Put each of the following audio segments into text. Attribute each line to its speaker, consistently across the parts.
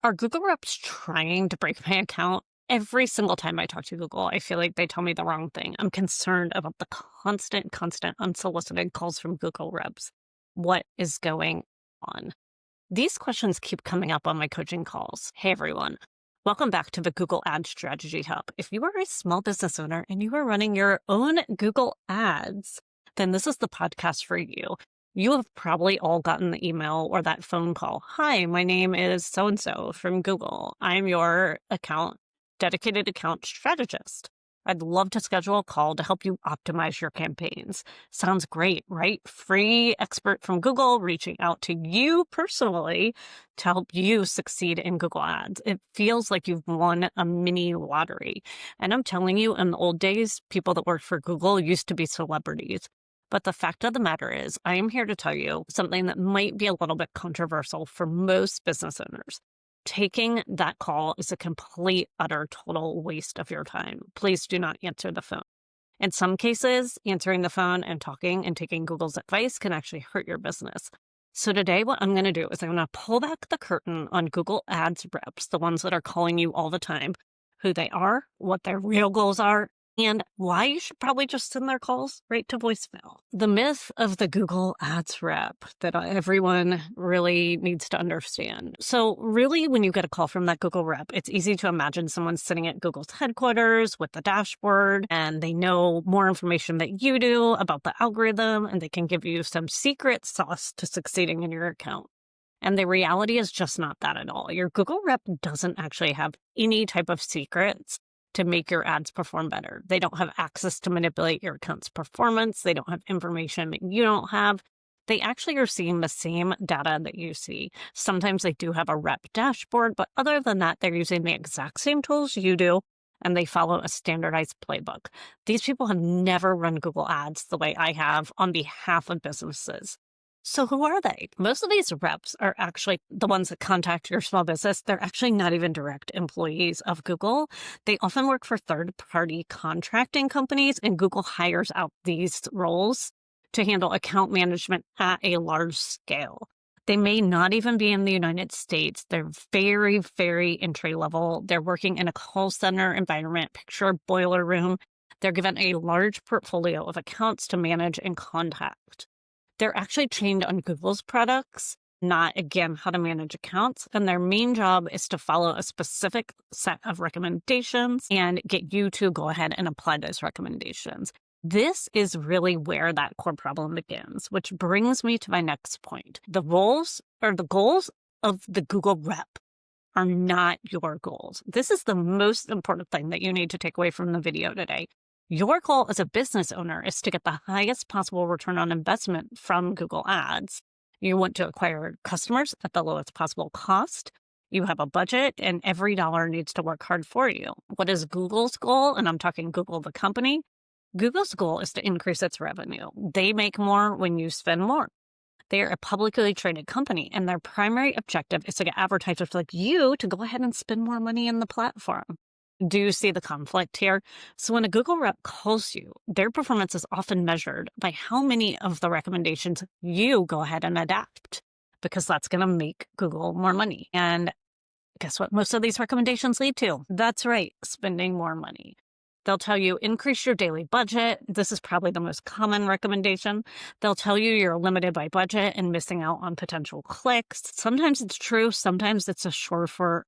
Speaker 1: Are Google reps trying to break my account? Every single time I talk to Google, I feel like they tell me the wrong thing. I'm concerned about the constant unsolicited calls from Google reps. What is going on? These questions keep coming up on my coaching calls. Hey, everyone. Welcome back to the Google Ad Strategy Hub. If you are a small business owner and you are running your own Google ads, then this is the podcast for you. You have probably all gotten the email or that phone call. Hi, my name is so-and-so from Google. I'm your dedicated account strategist. I'd love to schedule a call to help you optimize your campaigns. Sounds great, right? Free expert from Google reaching out to you personally to help you succeed in Google Ads. It feels like you've won a mini lottery. And I'm telling you, in the old days, people that worked for Google used to be celebrities. But the fact of the matter is, I am here to tell you something that might be a little bit controversial for most business owners. Taking that call is a complete, utter, total waste of your time. Please do not answer the phone. In some cases, answering the phone and talking and taking Google's advice can actually hurt your business. So today, what I'm going to do is I'm going to pull back the curtain on Google Ads reps, the ones that are calling you all the time, who they are, what their real goals are, and why you should probably just send their calls right to voicemail. The myth of the Google Ads rep that everyone really needs to understand. So really, when you get a call from that Google rep, it's easy to imagine someone sitting at Google's headquarters with the dashboard, and they know more information than you do about the algorithm, and they can give you some secret sauce to succeeding in your account. And the reality is just not that at all. Your Google rep doesn't actually have any type of secrets to make your ads perform better. They don't have access to manipulate your account's performance. They don't have information that you don't have. They actually are seeing the same data that you see. Sometimes they do have a rep dashboard, but other than that, they're using the exact same tools you do, and they follow a standardized playbook. These people have never run Google Ads the way I have on behalf of businesses. So who are they? Most of these reps are actually the ones that contact your small business. They're actually not even direct employees of Google. They often work for third-party contracting companies, and Google hires out these roles to handle account management at a large scale. They may not even be in the United States. They're very, very entry level. They're working in a call center environment, picture a boiler room. They're given a large portfolio of accounts to manage and contact. They're actually trained on Google's products, not, again, how to manage accounts. And their main job is to follow a specific set of recommendations and get you to go ahead and apply those recommendations. This is really where that core problem begins, which brings me to my next point. The roles or the goals of the Google rep are not your goals. This is the most important thing that you need to take away from the video today. Your goal as a business owner is to get the highest possible return on investment from Google Ads. You want to acquire customers at the lowest possible cost. You have a budget, and every dollar needs to work hard for you. What is Google's goal? And I'm talking Google, the company. Google's goal is to increase its revenue. They make more when you spend more. They are a publicly traded company, and their primary objective is to get advertisers like you to go ahead and spend more money in the platform. Do you see the conflict here? So when a Google rep calls you, their performance is often measured by how many of the recommendations you go ahead and adapt, because that's going to make Google more money. And guess what most of these recommendations lead to? That's right, spending more money. They'll tell you, increase your daily budget. This is probably the most common recommendation. They'll tell you you're limited by budget and missing out on potential clicks. Sometimes it's true. Sometimes it's a surefire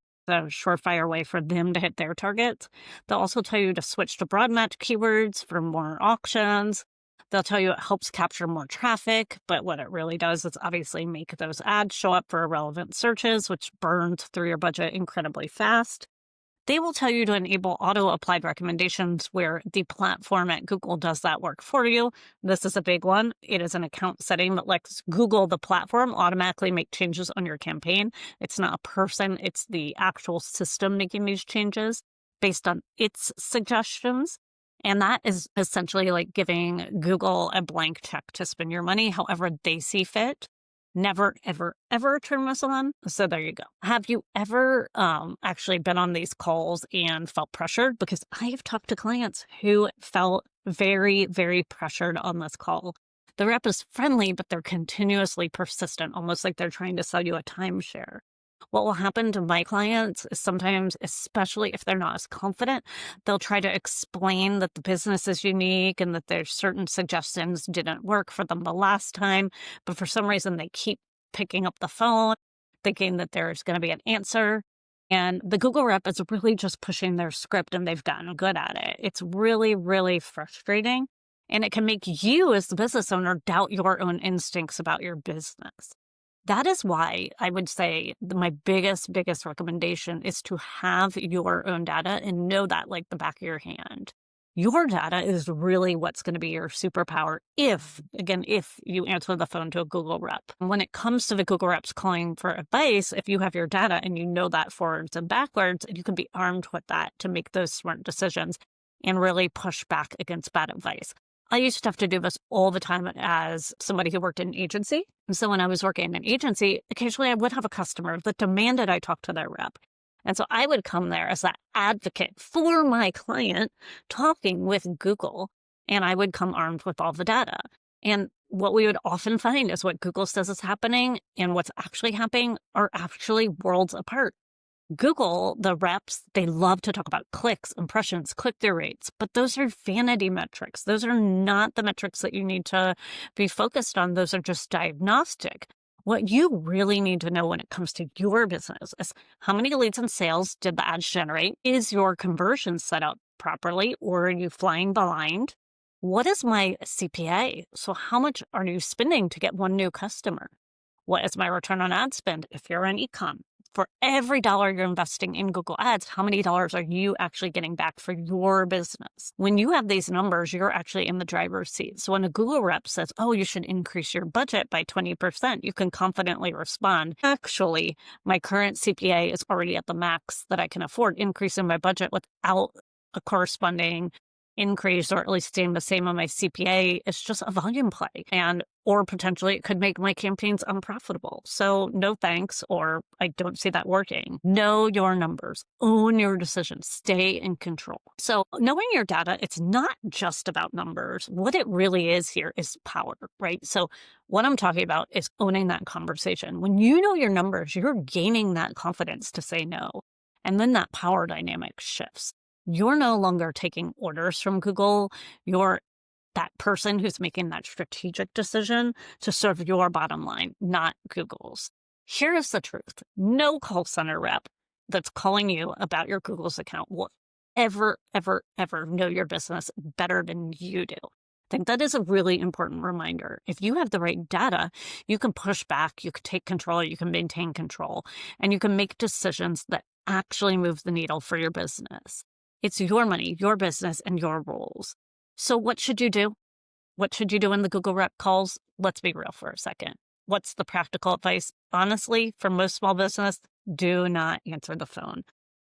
Speaker 1: way for them to hit their targets. They'll also tell you to switch to broad match keywords for more auctions. They'll tell you it helps capture more traffic, but what it really does is obviously make those ads show up for irrelevant searches, which burns through your budget incredibly fast. They will tell you to enable auto-applied recommendations where the platform at Google does that work for you. This is a big one. It is an account setting that lets Google, the platform, automatically make changes on your campaign. It's not a person. It's the actual system making these changes based on its suggestions. And that is essentially like giving Google a blank check to spend your money however they see fit. Never, ever, ever turn this on. So there you go. Have you ever actually been on these calls and felt pressured? Because I have talked to clients who felt very, very pressured on this call. The rep is friendly, but they're continuously persistent, almost like they're trying to sell you a timeshare. What will happen to my clients is sometimes, especially if they're not as confident, they'll try to explain that the business is unique and that there's certain suggestions didn't work for them the last time. But for some reason, they keep picking up the phone, thinking that there's going to be an answer. And the Google rep is really just pushing their script, and they've gotten good at it. It's really, really frustrating. And it can make you, as the business owner, doubt your own instincts about your business. That is why I would say my biggest recommendation is to have your own data and know that like the back of your hand. Your data is really what's going to be your superpower if you answer the phone to a Google rep. When it comes to the Google reps calling for advice, if you have your data and you know that forwards and backwards, you can be armed with that to make those smart decisions and really push back against bad advice. I used to have to do this all the time as somebody who worked in an agency. And so when I was working in an agency, occasionally I would have a customer that demanded I talk to their rep. And so I would come there as that advocate for my client talking with Google, and I would come armed with all the data. And what we would often find is what Google says is happening and what's actually happening are actually worlds apart. Google, the reps, they love to talk about clicks, impressions, click-through rates, but those are vanity metrics. Those are not the metrics that you need to be focused on. Those are just diagnostic. What you really need to know when it comes to your business is how many leads and sales did the ads generate? Is your conversion set up properly, or are you flying blind? What is my CPA? So how much are you spending to get one new customer? What is my return on ad spend if you're in e-com? For every dollar you're investing in Google Ads, how many dollars are you actually getting back for your business? When you have these numbers, you're actually in the driver's seat. So when a Google rep says, oh, you should increase your budget by 20%, you can confidently respond, actually, my current CPA is already at the max that I can afford. Increasing my budget without a corresponding increase, or at least staying the same on my CPA, is just a volume play. Or potentially it could make my campaigns unprofitable. So no thanks, or I don't see that working. Know your numbers, own your decisions, stay in control. So knowing your data, it's not just about numbers. What it really is here is power, right? So what I'm talking about is owning that conversation. When you know your numbers, you're gaining that confidence to say no. And then that power dynamic shifts. You're no longer taking orders from Google. You're that person who's making that strategic decision to serve your bottom line, not Google's. Here is the truth. No call center rep that's calling you about your Google's account will ever know your business better than you do. I think that is a really important reminder. If you have the right data, you can push back, you can take control, you can maintain control, and you can make decisions that actually move the needle for your business. It's your money, your business, and your rules. So what should you do? What should you do when the Google rep calls? Let's be real for a second. What's the practical advice? Honestly, for most small business, do not answer the phone.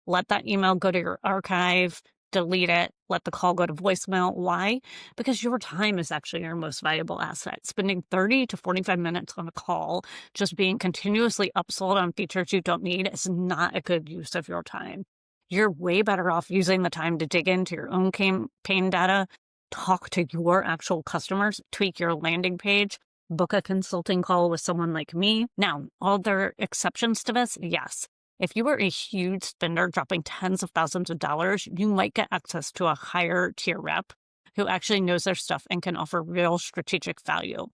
Speaker 1: Let that email go to your archive, delete it, let the call go to voicemail. Why? Because your time is actually your most valuable asset. Spending 30 to 45 minutes on a call, just being continuously upsold on features you don't need, is not a good use of your time. You're way better off using the time to dig into your own campaign data, talk to your actual customers, tweak your landing page, book a consulting call with someone like me. Now, are there exceptions to this? Yes. If you were a huge spender dropping tens of thousands of dollars, you might get access to a higher tier rep who actually knows their stuff and can offer real strategic value.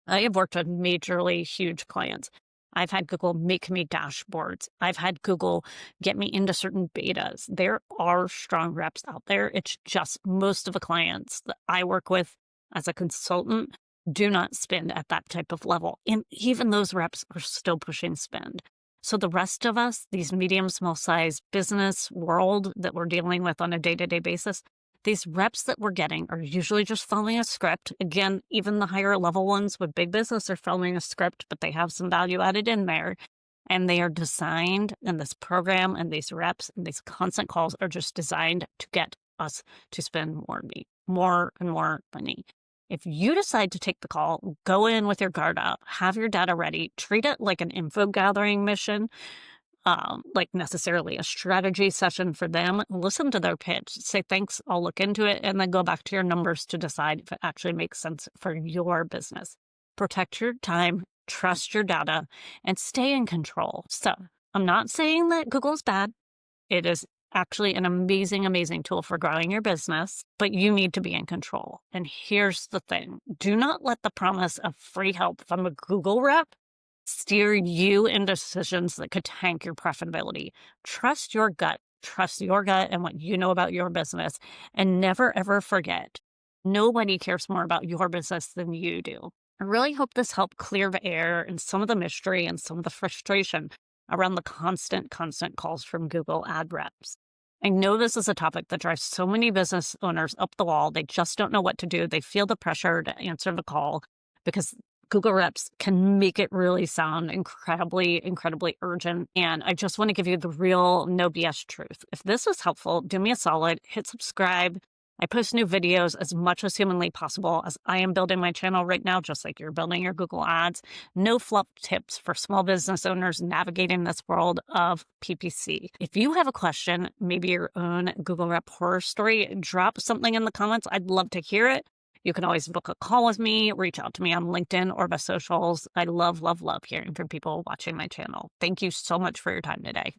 Speaker 1: I have worked with majorly huge clients. I've had Google make me dashboards. I've had Google get me into certain betas. There are strong reps out there. It's just most of the clients that I work with as a consultant do not spend at that type of level. And even those reps are still pushing spend. So the rest of us, these medium, small size business world that we're dealing with on a day-to-day basis, these reps that we're getting are usually just following a script. Again, even the higher level ones with big business are following a script, but they have some value added in there. And they are designed, and this program and these reps and these constant calls are just designed to get us to spend more and more money. If you decide to take the call, go in with your guard up, have your data ready, treat it like an info gathering mission, like necessarily a strategy session for them. Listen to their pitch, say, thanks, I'll look into it, and then go back to your numbers to decide if it actually makes sense for your business. Protect your time, trust your data, and stay in control. So I'm not saying that Google is bad. It is actually an amazing, amazing tool for growing your business, but you need to be in control. And here's the thing: do not let the promise of free help from a Google rep steer you in decisions that could tank your profitability. Trust your gut. Trust your gut and what you know about your business. And never, ever forget, nobody cares more about your business than you do. I really hope this helped clear the air and some of the mystery and some of the frustration around the constant calls from Google ad reps. I know this is a topic that drives so many business owners up the wall. They just don't know what to do. They feel the pressure to answer the call because Google reps can make it really sound incredibly, incredibly urgent. And I just want to give you the real no BS truth. If this was helpful, do me a solid, hit subscribe. I post new videos as much as humanly possible as I am building my channel right now, just like you're building your Google ads. No fluff tips for small business owners navigating this world of PPC. If you have a question, maybe your own Google rep horror story, drop something in the comments. I'd love to hear it. You can always book a call with me, reach out to me on LinkedIn or the socials. I love, love, love hearing from people watching my channel. Thank you so much for your time today.